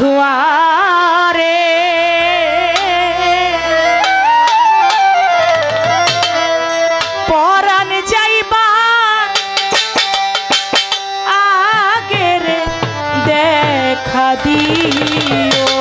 ধুয়ারে পরাণ যাইবা আগের দেখা দিও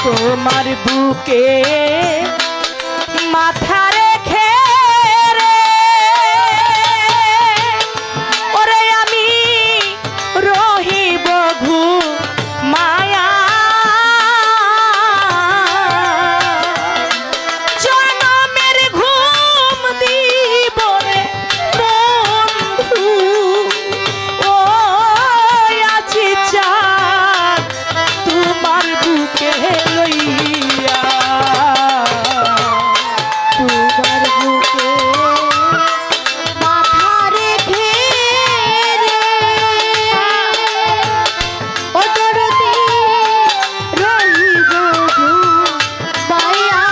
তোমার বুকে মাথা রেখে রে ওরে আমি রহিব ঘুমায়া জনমের ঘুম দিব রে বন্ধু ও আছি চাঁদ তোমার বুকে লইয়া তোমার বুকে মাথা রেখে রে ও দরদি রইব ঘুমায়া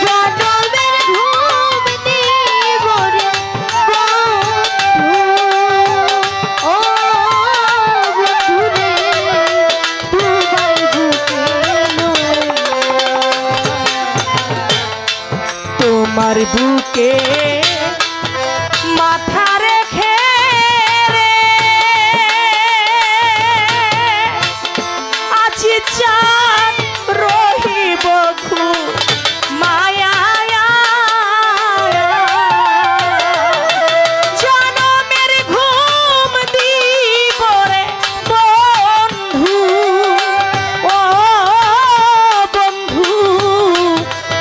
জনমের ঘুম দিব রে বন্ধু ও তোমার বুকে মাথা রেখে রে আছি চাঁদ রহিব ঘুমায়া জনমের ঘুম দিব রে বন্ধু ও বন্ধু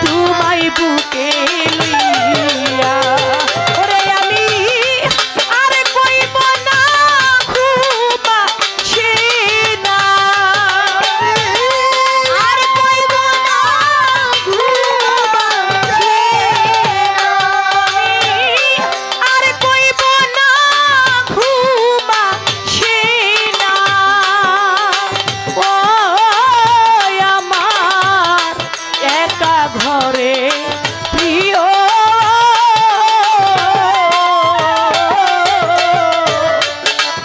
তোমায় বুকে লইয়া ওরে আমি আর কইব না ঘুমা সে না আর কইব না ঘুমা সে আর কইব না ঘুমা সে না ও আমার একা ঘরে প্রিয়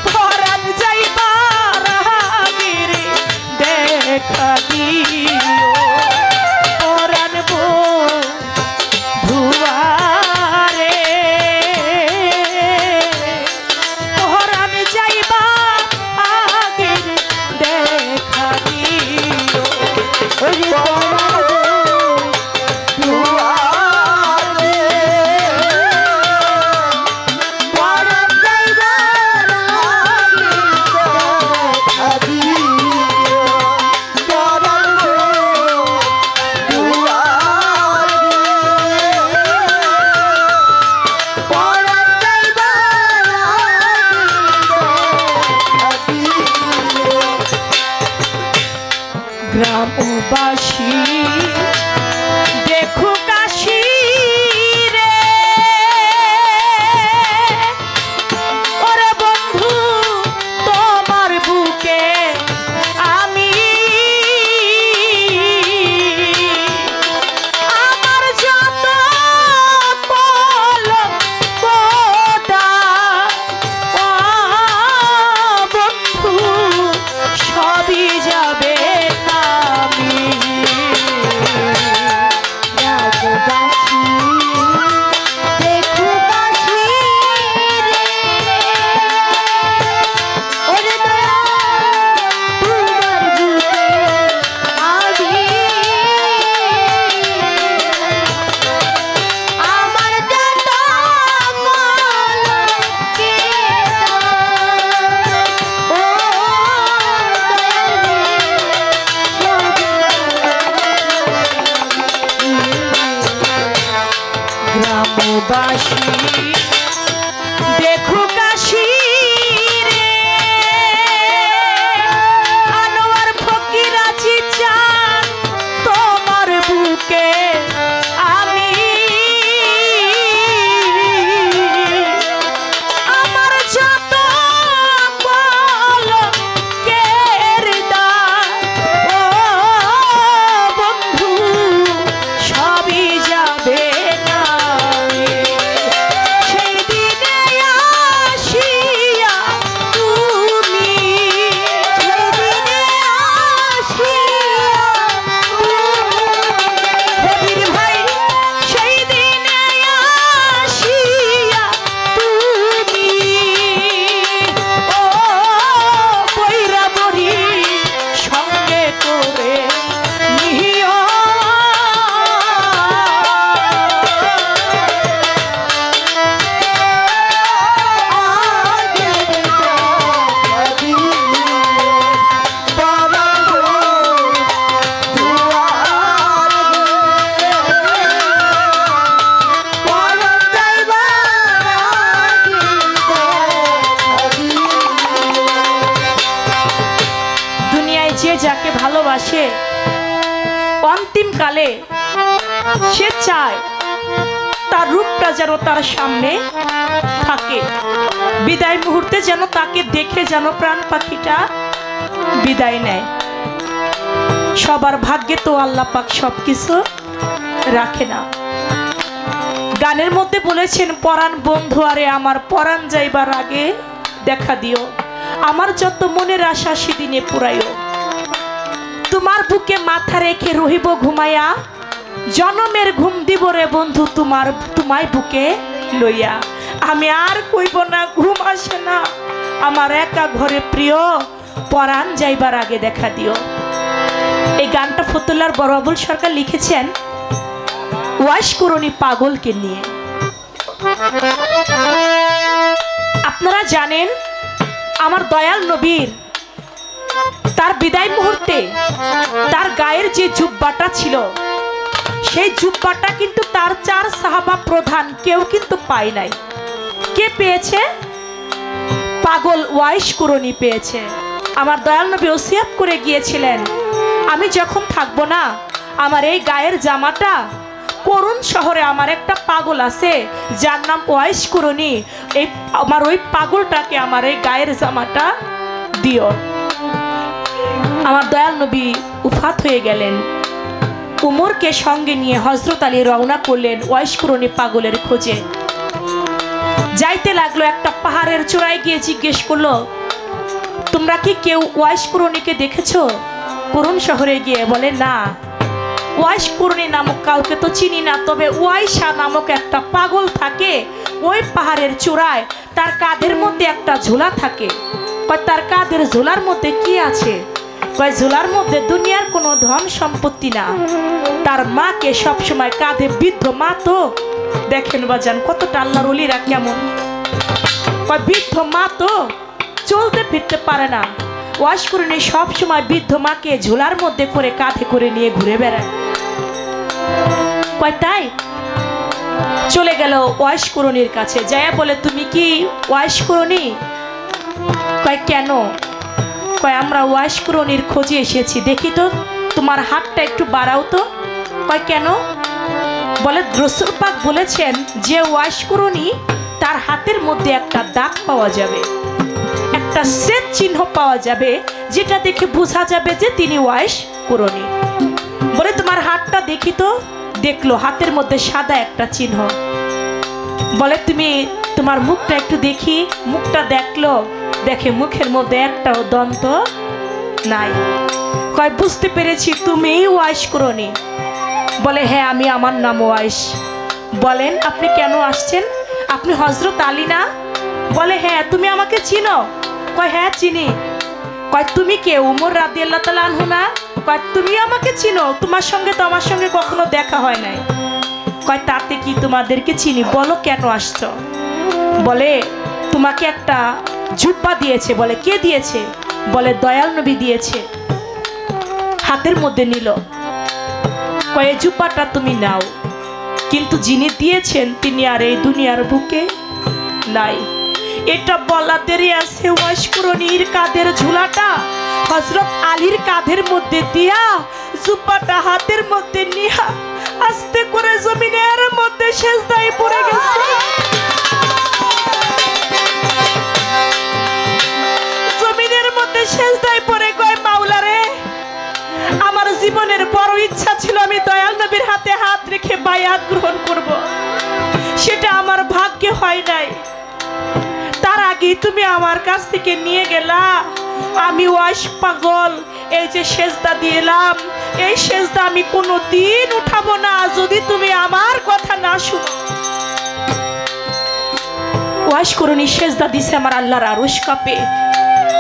পরাণ যাইবার আগেরে দেখা দিও পরাণ ধুয়ারে পরাণ যাইবার আগেরে দেখা দিও গ্রামবাসী দেখো কাশী রে ওরে বন্ধু তোমার বাসি দেখো কাশি রে আনোয়ার ফকির আছি চান তোমার বুকে আমি আমার যত পলকের দাগ ও বন্ধু সবই যাবে না সেই দিনে আসিয়া তুমি সেই দিনে আসিয়া হেবির ভাই সেই দিনে আসিয়া তুমি ও বৈরা বড়ি সঙ্গে করে নিও দুনিয়ায় যে যাকে ভালোবাসে অন্তিমকালে সে চায় তার রূপটা যেন তার সামনে থাকে, বিদায় মুহূর্তে যেন তাকে দেখে যেন প্রাণ পাখিটা বিদায় নেয়। সবার ভাগ্যে তো আল্লাহ পাক সবকিছু রাখে না। গানের মধ্যে বলেছেন পরাণ বন্ধু আরে আমার পরাণ যাইবার আগে দেখা দিও, আমার যত মনের আশা সেদিনে পুরাইও। তোমার বুকে মাথা রেখে রহিব ঘুমাইয়া, জনমের ঘুম দিব রে বন্ধু তোমায় বুকে লইয়া। আমি আর কইব না ঘুম আসে না, আমার একা ঘরে প্রিয় পরাণ যাইবার আগে দেখা দিও। এই গানটা ফতুল্লার বড় আবুল সরকার লিখেছেন ওয়াইশ করণী পাগলকে নিয়ে। আপনারা জানেন আমার দয়াল নবীর তার বিদায় মুহূর্তে তার গায়ের যে জুব্বাটা ছিল সেই জুব্বাটা কিন্তু তার 4 সাহাবা প্রধান কেউ কিন্তু পায় নাই। কে পেয়েছে? পাগল ওয়াইশ করণী পেয়েছে। আমার দয়াল নবী ওসিয়ত করে গিয়েছিলেন আমি যখন থাকবো না আমার এই গায়ের জামাটা করুণ শহরে আমার একটা পাগল আছে যার নাম ওয়াইশ করণী, এই আমার ওই পাগলটাকে আমার এই গায়ের জামাটা দিও। আমার দয়াল নবী উফাত হয়ে গেলেন। উমরকে সঙ্গে নিয়ে হযরত আলী রওনা করলেন ওয়াইশ করণী পাগলের খোঁজে। যাইতে লাগলো, একটা পাহাড়ের চূড়ায় গিয়ে জিজ্ঞেস করলো তোমরা কি কেউ ওয়াইশ করণীকে দেখেছো? করুণ শহরে গিয়ে বলে না, ওয়াইশ করণী নামক কাউকে তো চিনি না, তবে ওয়াইশা নামক একটা পাগল থাকে ওই পাহাড়ের চূড়ায়, তার কাঁধের মধ্যে একটা ঝোলা থাকে। তার কাঁধের ঝোলার মধ্যে কি আছে? ঝোলার মধ্যে দুনিয়ার কোনো ধন সম্পত্তি না, তার মাকে সবসময় কাঁধে বৃদ্ধ মা। তো দেখেন বাজান কতটা আল্লাহর ওলিরা কেমন, বৃদ্ধ মা তো চলতে ফিরতে পারে না, ওয়াইশ করণী সবসময় বৃদ্ধ মাকে ঝোলার মধ্যে করে কাঁধে করে নিয়ে ঘুরে বেড়ায়। তাই চলে গেল ওয়াইশ করণীর কাছে, যায়া বলে তুমি কি ওয়াইশ করণী? কেন? আমরা ওয়াইশ করণীর খোঁজে এসেছি, দেখি তো তোমার হাতটা একটু বাড়াও তো। কেন? বলে রাসূল পাক বলেছেন যে ওয়াইশ করণী তার হাতের মধ্যে একটা দাগ পাওয়া যাবে, একটা শ্বেত চিহ্ন পাওয়া যাবে, যেটা দেখে বোঝা যাবে যে তিনি ওয়াইশ করণী। বলে তোমার হাতটা দেখি তো। দেখলো হাতের মধ্যে সাদা একটা চিহ্ন। বলে তুমি তোমার মুখটা একটু দেখি। মুখটা দেখলো, দেখে মুখের মধ্যে একটাও দন্ত নাই। বুঝতে পেরেছি তুমি ওয়াইশ করণী। বলে হ্যাঁ আমি, আমার নাম ওয়াইশ। বলেন আপনি কেন আসছেন? আপনি হযরত আলী না? বলে হ্যাঁ। তুমি আমাকে চিনো? হ্যাঁ চিনি। তুমি কে? উমর রাদিয়াল্লাহু তাআলা আনহু না? তুমি আমাকে চিনো? তোমার সঙ্গে তো আমার সঙ্গে কখনো দেখা হয় নাই। তাতে কি, তোমাদেরকে চিনি। বলো কেন আসছো? বলে তোমাকে একটা জুব্বা দিয়েছে। বলে কে দিয়েছে? বলে দয়াল নবী দিয়েছে। হাতের মধ্যে নিল, এই জুব্বাটা তুমি নাও। কিন্তু যিনি দিয়েছেন তিনি আর এই দুনিয়ার বুকে নাই। এটা বলা দেরি আছে, ওয়াশকুরনির কাঁধের ঝুলাটা হযরত আলীর কাঁধের মধ্যে দিয়া জুব্বাটা হাতের মধ্যে নিয়া আস্তে করে জমিনের মধ্যে সেজদায় পড়ে গেছে। জমিনের মধ্যে সেজদায় পড়ে কয়, মাওলা রে, আমার জীবনের বড় ইচ্ছা ছিল আমি দয়াল নবীর হাতে হাত রেখে বায়াত গ্রহণ করব, সেটা আমার ভাগ্যে হয় নাই। তার আগে তুমি আমার কাছ থেকে নিয়ে গেলা, আমি ওয়াশ পাগল এই যে সেজদা দিলাম, এই সেজদা আমি কোনোদিন উঠাবো না যদি তুমি আমার কথা না শুনো। ওয়াশকুরনি সেজদা দিছে, আমার আল্লাহর আরশ কাঁপে।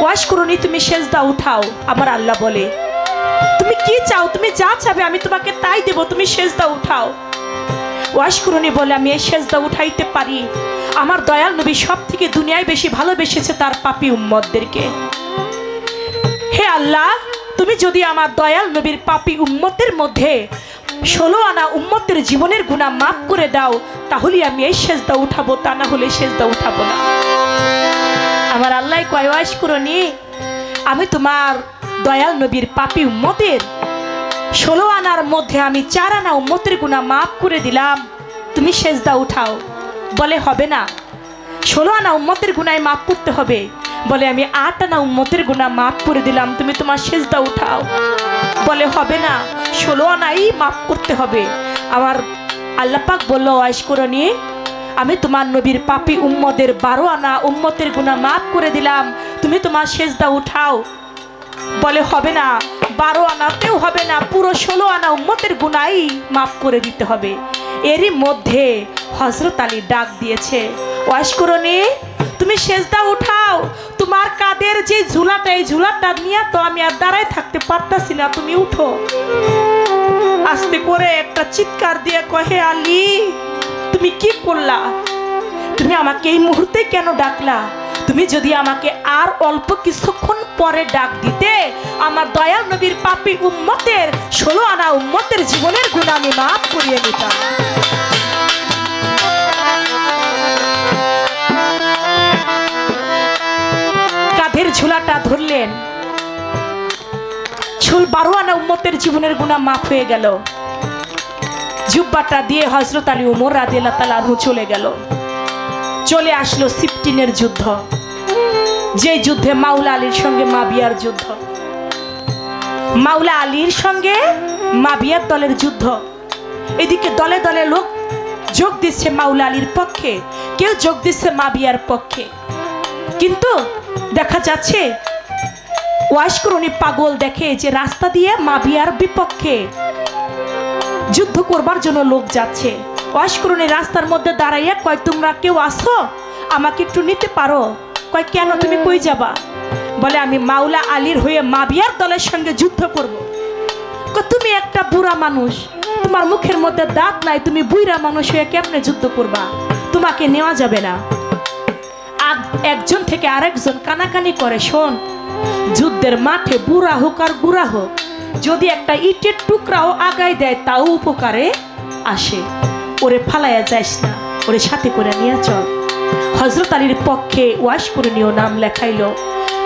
ওয়াশকুরনি তুমি সেজদা উঠাও। আমার আল্লাহ বলে, তুমি কি চাও, তুমি যা চাবে আমি তোমাকে তাই দেব, তুমি সেজদা উঠাও। ওয়াশকুরনি বলে, আমি এই সেজদা উঠাইতে পারি। আমার দয়াল নবী সব থেকে দুনিয়ায় বেশি ভালোবেসেছে তার পাপী উম্মতদেরকে। হে আল্লাহ, তুমি যদি আমার দয়াল নবীর পাপী উম্মতের মধ্যে 16 আনা উম্মতের জীবনের গুনাহ মাফ করে দাও, তাহলে আমি এই সেজদা উঠাবো, তা না হলে সেজদা উঠাবো না। আমার আল্লাহ কয়, ওয়াশকুরনি, আমি তোমার দয়াল নবীর পাপী উম্মতের 16 আনার মধ্যে আমি 4 আনা উম্মতের গুনাহ মাফ করে দিলাম, তুমি সেজদা উঠাও। বলে, হবে না, 16 আনা উম্মতের গুনাহ মাফ করতে হবে। বলে, আমি 8 আনা উম্মতের গুনাহ মাফ করে দিলাম, তুমি তোমার সেজদা উঠাও। বলে, হবে না, 16 আনাই মাফ করতে হবে। আমার আল্লাহ পাক বলল, ওয়াশকুরনি, আমি তোমার নবীর পাপী উম্মতের 12 আনা উম্মতের গুনাহ মাফ করে দিলাম, তুমি তোমার সেজদা উঠাও। বলে, হবে না, 12 আনাতেও হবে না, পুরো 16 আনা উম্মতের গুনাহই মাফ করে দিতে হবে। এরই মধ্যে হযরত আলী ডাক দিয়েছে, ওয়াশকুরনি, তুমি সেজদা উঠাও, তোমার কাঁধের যে ঝুলাটা, এই ঝুলাটা নিয়ে তো আমি আর দাঁড়ায় থাকতে পারতাছি না, তুমি উঠো। আস্তে করে একটা চিৎকার দিয়ে কয়, হে আলী, তুমি কি করলা? তুমি আমাকে এই মুহূর্তে কেন ডাকলা? তুমি যদি আমাকে আর অল্প কিছুক্ষণ পরে ডাক দিতে, আমার দয়াল নবীর পাপী উম্মতের 16 আনা উম্মতের জীবনের গুনাহ আমি মাফ করিয়ে নিতাম। কাঁধের ঝুলাটা ধরলেন, 12 আনা উম্মতের জীবনের গুনাহ মাফ হয়ে গেল। জুব্বাটা দিয়ে হযরত আলী ওমর রাদিয়াল্লাহু তাআলা আনহু চলে গেল। চলে আসলো সিফটিনের যুদ্ধ, যে যুদ্ধে মাওলা আলীর সঙ্গে মাবিয়ার যুদ্ধ। মাওলা আলীর সঙ্গে মাবিয়ার দলের যুদ্ধ। এদিকে দলে দলে লোক যোগ দিচ্ছে মাওলা আলীর পক্ষে, কেউ যোগ দিচ্ছে মাবিয়ার পক্ষে। কিন্তু দেখা যাচ্ছে ওয়াশকুরনি পাগল দেখে যে রাস্তা দিয়ে মাবিয়ার বিপক্ষে যুদ্ধ করবার জন্য লোক যাচ্ছে। ওয়াশকুরনি রাস্তার মধ্যে দাঁড়াইয়া কয়, তোমরা কেউ আসো, আমাকে একটু নিতে পারো? কয়, কেন, তুমি কই যাবা? বলে, আমি মাওলা আলীর হয়ে মাবিয়ার দলের সঙ্গে যুদ্ধ করব। তুমি একটা বুড়া মানুষ, তোমার মুখের মধ্যে দাঁত নাই, তুমি বুড়া মানুষ হয়ে কেমনে যুদ্ধ করবা? তোমাকে নেওয়া যাবে না। একজন থেকে আরেকজন কানাকানি করে, শোন, যুদ্ধের মাঠে বুড়া হোক আর বুড়া হোক, যদি একটা ইটের টুকরাও আগায় দেয় তাও উপকারে আসে। ওরে ফালাইয়া যাইস না, ওরে সাথে করে নিয়ে চল। হযরত আলীর পক্ষে ওয়াশকুরনিও নাম লেখাইল,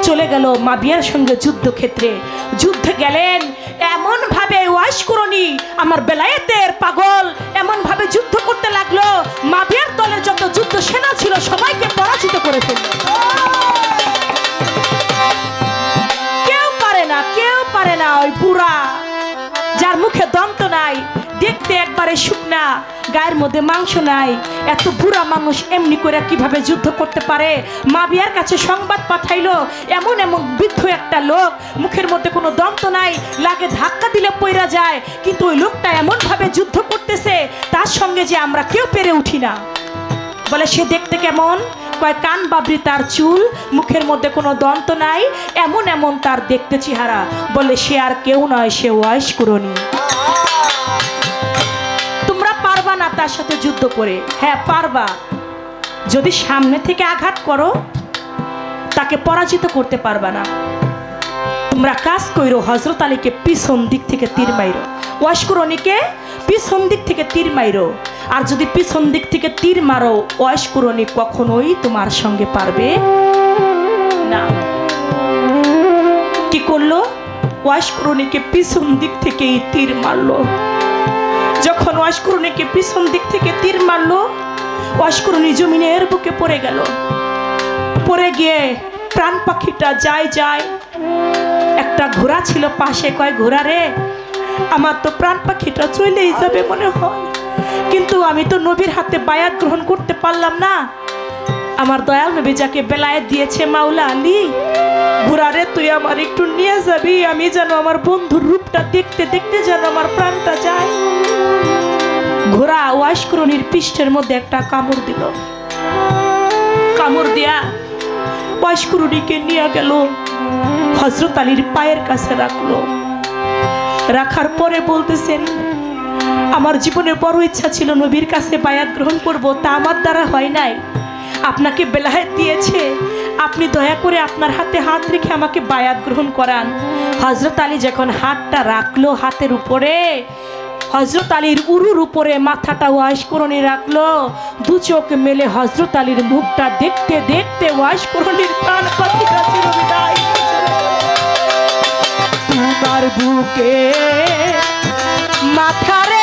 চলে গেল মাবিয়ার সঙ্গে যুদ্ধক্ষেত্রে। যুদ্ধে গেলেন এমন ভাবে ওয়াশকুরনি, আমার বেলায়েতের পাগল, এমন ভাবে যুদ্ধ করতে লাগলো, মাবিয়ার দলের যত যুদ্ধ সেনা ছিল সবাইকে পরাজিত করে ফেলল। কেউ পারে না ওই বুড়া, যার মুখে দন্ত নাই, দেখতে একবারে শুকনা, গায়ের মধ্যে মাংস নাই, এত বুড়া মানুষ এমনি করে কিভাবে যুদ্ধ করতে পারে? মাবিয়ার কাছে সংবাদ পাঠাইলো, এমন এমন বৃদ্ধ একটা লোক, মুখের মধ্যে কোনো দন্ত নাই, লাগে ধাক্কা দিলে পইরা যায়, কিন্তু ওই লোকটা এমন ভাবে যুদ্ধ করতেছে, তার সঙ্গে যে আমরা কেউ পেরে উঠি না। বলে, সে দেখতে কেমন? কয়, কান বাবরি তার চুল, মুখের মধ্যে কোনো দন্ত নাই, এমন এমন তার দেখতে চেহারা। বলে, সে আর কেউ নয়, সে ওয়াশকুরনি। তোমরা পারবা না তার সাথে যুদ্ধ করে? হ্যাঁ পারবা, যদি সামনে থেকে আঘাত করো তাকে পরাজিত করতে পারবা না। তোমরা কাজ কইরো, হযরত আলীকে পিছন দিক থেকে তীর মাইরো। ওয়াশকুরনিকে পিছন দিক থেকে তীর মাইরো, আর যদি পিছন দিক থেকে তীর মারো ওয়াইশকুরনি কখনোই তোমার সঙ্গে পারবে না। কি করলো? ওয়াইশকুরনিকে পিছন দিক থেকে তীর মারলো। যখন ওয়াইশকুরনিকে পিছন দিক থেকে তীর মারলো, ওয়াইশকুরনি জমিনের বুকে পড়ে গেল। পড়ে গিয়ে প্রাণ পাখিটা যায় যায়। একটা ঘোড়া ছিল পাশে, কয় ঘোড়া রে, আমার তো প্রাণ পাখিটা চলেই যাবে মনে হয়, কিন্তু আমি তো নবীর হাতে বায়াত গ্রহণ করতে পারলাম না। আমার দয়াল নবী যাকে বেলায়েত দিয়েছে মাওলা আলী, ঘোড়া রে তুই আমার একটু নিয়ে যাবি, আমি যেন আমার বন্ধুর রূপটা দেখতে দেখতে যেন আমার প্রাণটা যায়। ঘোড়া ওয়াইশকুরনির পৃষ্ঠের মধ্যে একটা কামড় দিল। কামড় দিয়া ওয়াইশকুরনিকে নিয়ে গেল, হযরত আলীর পায়ের কাছে রাখলো। রাখার পরে বলতেছেন, আমার জীবনে বড় ইচ্ছা ছিল নবীর কাছে বায়াত গ্রহণ করব, তা আমার দ্বারা হয় নাই। আপনাকে বেলায়েত দিয়েছে, আপনি দয়া করে আপনার হাতে হাত রেখে আমাকে বায়াত গ্রহণ করান। হযরত আলী যখন হাতটা রাখলো হাতের উপরে, হযরত আলীর উরুর উপরে মাথাটা ওয়াইশকুরনি রাখলো। দু চোখ মেলে হযরত আলীর মুখটা দেখতে দেখতে ওয়াইশকুরনির প্রাণ পাখিটা চিরবিদায়। তোমার বুকে মাথারে